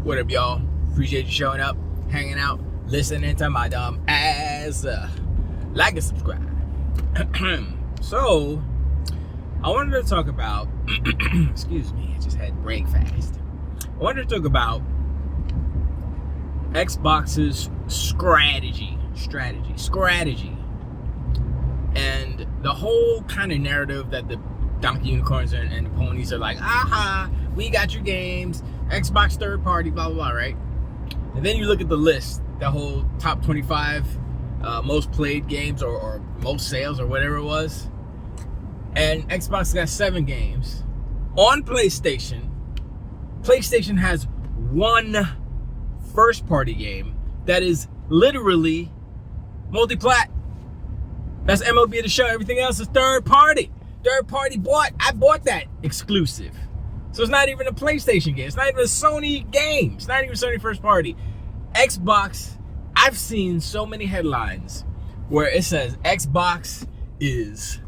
What up, y'all? Appreciate you showing up, hanging out, listening to my dumb ass. Like and subscribe. So, I wanted to talk about, excuse me, I just had breakfast. I wanted to talk about Xbox's strategy, and the whole kind of narrative that the donkey unicorns and the ponies are like, aha, we got your games, Xbox third party, blah, blah, blah, right? And then you look at the list, the whole top 25 most played games or most sales or whatever it was. And Xbox got 7 games. On PlayStation, PlayStation has one first party game that is literally multi-plat. That's MLB The Show. Everything else is third party. Third party bought. I bought that exclusive. So it's not even a PlayStation game. It's not even a Sony game. It's not even Sony first party. Xbox, I've seen so many headlines where it says Xbox is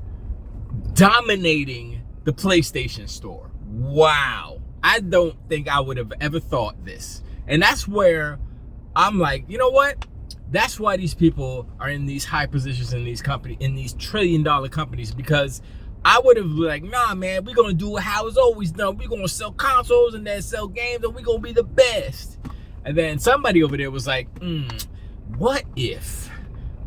dominating the PlayStation store. Wow. I don't think I would have ever thought this. And that's where I'm like, you know what? That's why these people are in these high positions in these companies, in these trillion-dollar companies, because I would have been like, nah, man, we're going to do it how it's always done. We're going to sell consoles and then sell games and we're going to be the best. And then somebody over there was like, what if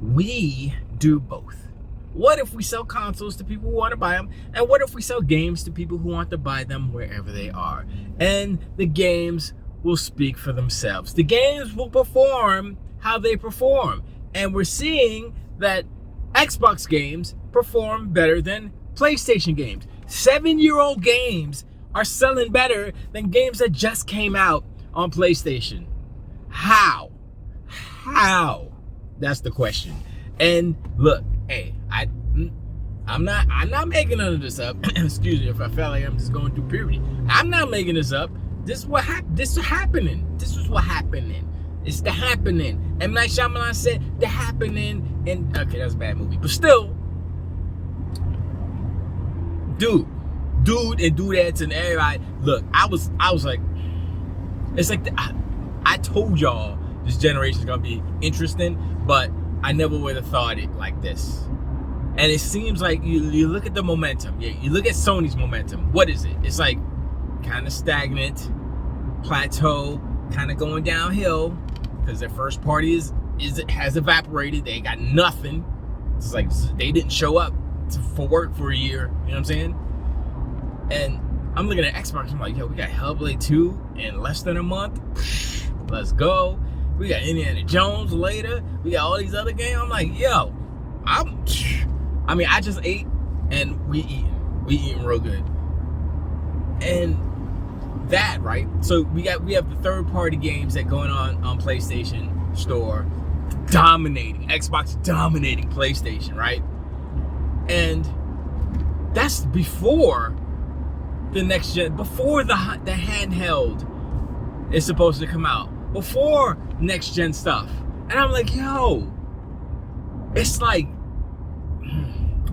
we do both? What if we sell consoles to people who want to buy them? And what if we sell games to people who want to buy them wherever they are? And the games will speak for themselves. The games will perform how they perform. And we're seeing that Xbox games perform better than PlayStation games. 7-year-old games are selling better than games that just came out on PlayStation. How? That's the question. And look, hey, I'm not making none of this up. Excuse me if I felt like I'm just going through puberty. I'm not making this up. This is what happened. This is happening. This is what happening. It's the happening. M. Night Shyamalan said the happening. And okay, that's a bad movie, but still, dude and dudettes and everybody. Look, I was like, it's like I told y'all this generation is gonna be interesting, but I never would have thought it like this. And it seems like you look at the momentum. Yeah, you look at Sony's momentum. What is it? It's like kind of stagnant, plateau, kind of going downhill because their first party has evaporated. They ain't got nothing. It's like they didn't show up for work for a year. You know what I'm saying? And I'm looking at Xbox. I'm like, yo, we got Hellblade 2 in less than a month. Let's go. We got Indiana Jones later. We got all these other games. I'm like, yo, I just ate and we eating real good. And that, right? So we have the third party games that going on PlayStation Store dominating, Xbox dominating PlayStation, right? And that's before the next gen, before the handheld is supposed to come out, before next gen stuff. And I'm like, yo, it's like,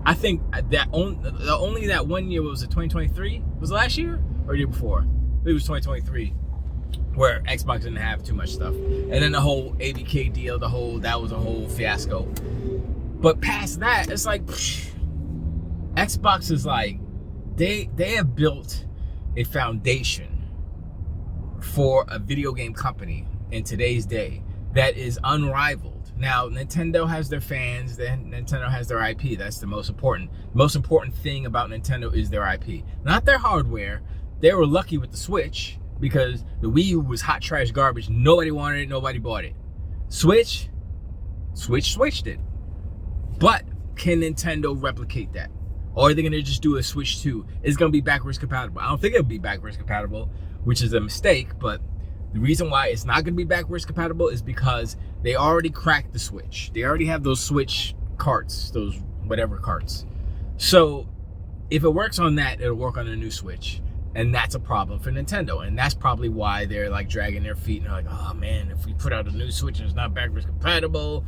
I think that only that 1 year, was it 2023? Was it last year or the year before? It was 2023, where Xbox didn't have too much stuff. And then the whole ABK deal, that was a whole fiasco. But past that, it's like, Xbox is like, they have built a foundation for a video game company in today's day that is unrivaled. Now, Nintendo has their fans, then Nintendo has their IP. That's the most important. Most important thing about Nintendo is their IP, not their hardware. They were lucky with the Switch because the Wii U was hot trash garbage. Nobody wanted it, nobody bought it. Switched it. But can Nintendo replicate that? Or are they gonna just do a Switch 2? It's gonna be backwards compatible. I don't think it'll be backwards compatible, which is a mistake, but the reason why it's not gonna be backwards compatible is because they already cracked the Switch. They already have those Switch carts, those whatever carts. So if it works on that, it'll work on a new Switch. And that's a problem for Nintendo. And that's probably why they're like dragging their feet and they're like, oh man, if we put out a new Switch and it's not backwards compatible,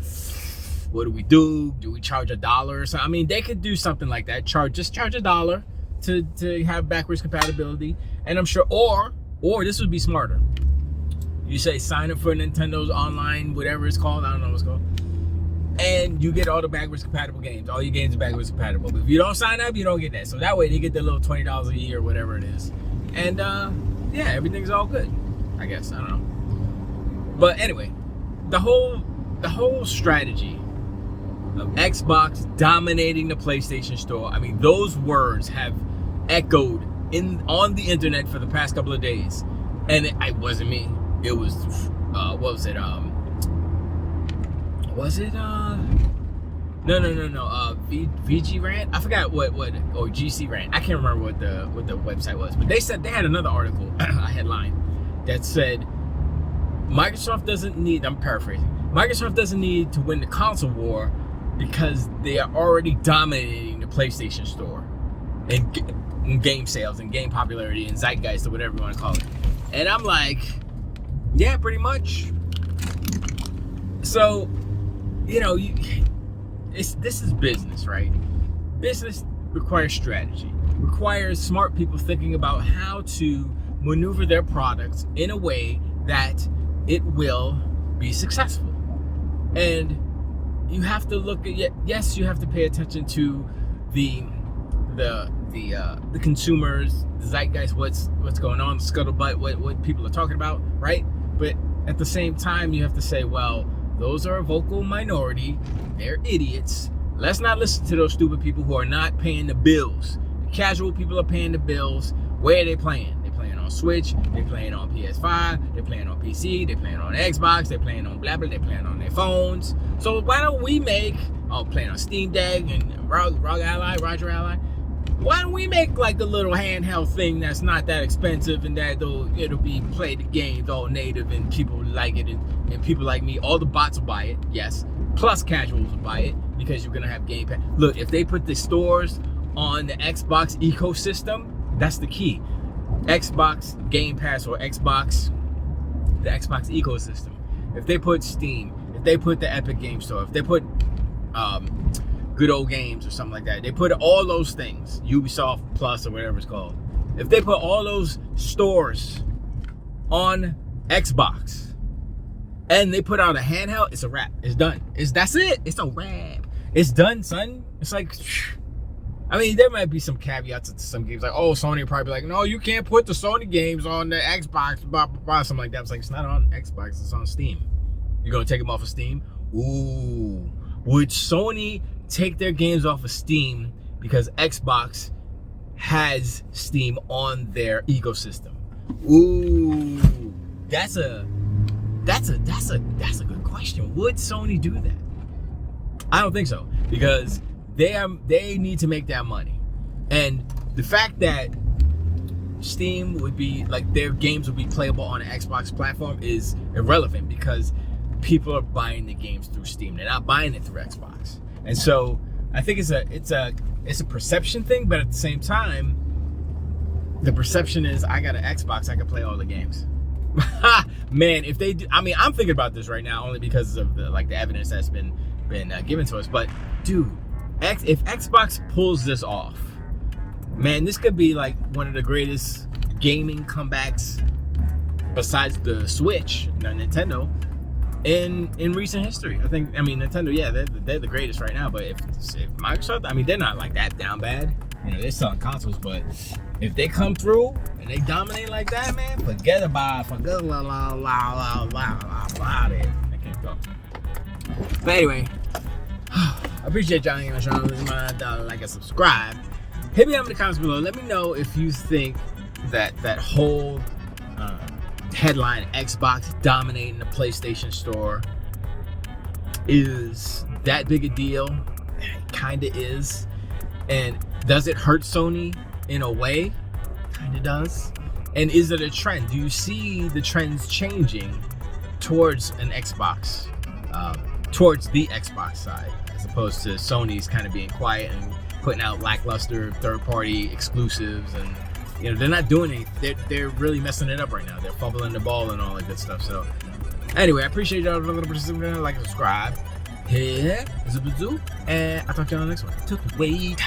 what do we do? Do we charge $1 or something? I mean, they could do something like that. Just charge $1 to have backwards compatibility. And I'm sure, or this would be smarter. You say sign up for Nintendo's online, whatever it's called. I don't know what it's called. And you get all the backwards compatible games. All your games are backwards compatible. But if you don't sign up, you don't get that. So that way they get their little $20 a year, whatever it is. And yeah, everything's all good. I guess. I don't know. But anyway, the whole strategy of Xbox dominating the PlayStation Store. I mean, those words have echoed on the internet for the past couple of days. And it wasn't me. It was what was it? Was it no VG Rant? I forgot what or GC Rant. I can't remember what the website was, but they said they had another article, a headline that said Microsoft doesn't need, I'm paraphrasing, Microsoft doesn't need to win the console war because they are already dominating the PlayStation Store in game sales and game popularity and zeitgeist or whatever you want to call it. And I'm like, yeah, pretty much. So, you know, this is business, right? Business requires strategy, requires smart people thinking about how to maneuver their products in a way that it will be successful. And you have to look at, yes, you have to pay attention to the consumers, the zeitgeist, what's going on, the scuttlebutt, what people are talking about, right? But at the same time, you have to say, well, those are a vocal minority. They're idiots. Let's not listen to those stupid people who are not paying the bills. The casual people are paying the bills. Where are they playing? They're playing on Switch. They're playing on PS5. They're playing on PC. They're playing on Xbox. They're playing on blah, blah. They're playing on their phones. So why don't we make, playing on Steam Deck and Roger Ally. Why don't we make like a little handheld thing that's not that expensive and that it'll be play the games all native and people like it and people like me, all the bots will buy it, yes. Plus casuals will buy it because you're gonna have Game Pass. Look, if they put the stores on the Xbox ecosystem, that's the key. Xbox Game Pass or the Xbox ecosystem. If they put Steam, if they put the Epic Game Store, if they put Good Old Games or something like that, they put all those things, Ubisoft Plus or whatever it's called. If they put all those stores on Xbox and they put out a handheld, it's a wrap. It's done. That's it. It's a wrap. It's done, son. It's like, I mean, there might be some caveats to some games, like, oh, Sony will probably be like, no, you can't put the Sony games on the Xbox, blah, blah, blah, something like that. It's like, it's not on Xbox, it's on Steam. You're gonna take them off of Steam? Ooh. Would Sony take their games off of Steam because Xbox has Steam on their ecosystem? Ooh, that's a good question. Would Sony do that? I don't think so, because they need to make that money, and the fact that Steam would be like their games would be playable on an Xbox platform is irrelevant because people are buying the games through Steam. They're not buying it through Xbox. And so I think it's a perception thing, but at the same time, the perception is I got an Xbox, I can play all the games. Man, if they do, I mean, I'm thinking about this right now only because of the evidence that's been given to us. But dude, if Xbox pulls this off, man, this could be like one of the greatest gaming comebacks besides the Switch, Nintendo, in recent history. I mean, Nintendo, yeah, they're the greatest right now. But if Microsoft, I mean, they're not like that down bad. You know, they're selling consoles, but if they come through and they dominate like that, man, forget about it. I can't talk. But anyway, I appreciate y'all hanging on the show. Like and subscribe. Hit me up in the comments below. Let me know if you think that whole headline, Xbox dominating the PlayStation Store, is that big a deal. It kind of is. And does it hurt Sony in a way? Kind of does. And is it a trend? Do you see the trends changing towards an Xbox, towards the Xbox side, as opposed to Sony's kind of being quiet and putting out lackluster third-party exclusives? And you know, they're not doing anything. They're really messing it up right now. They're fumbling the ball and all that good stuff. So anyway, I appreciate y'all. Like and subscribe. Here is a bazoo, and I'll talk to y'all on the next one. Took the wait.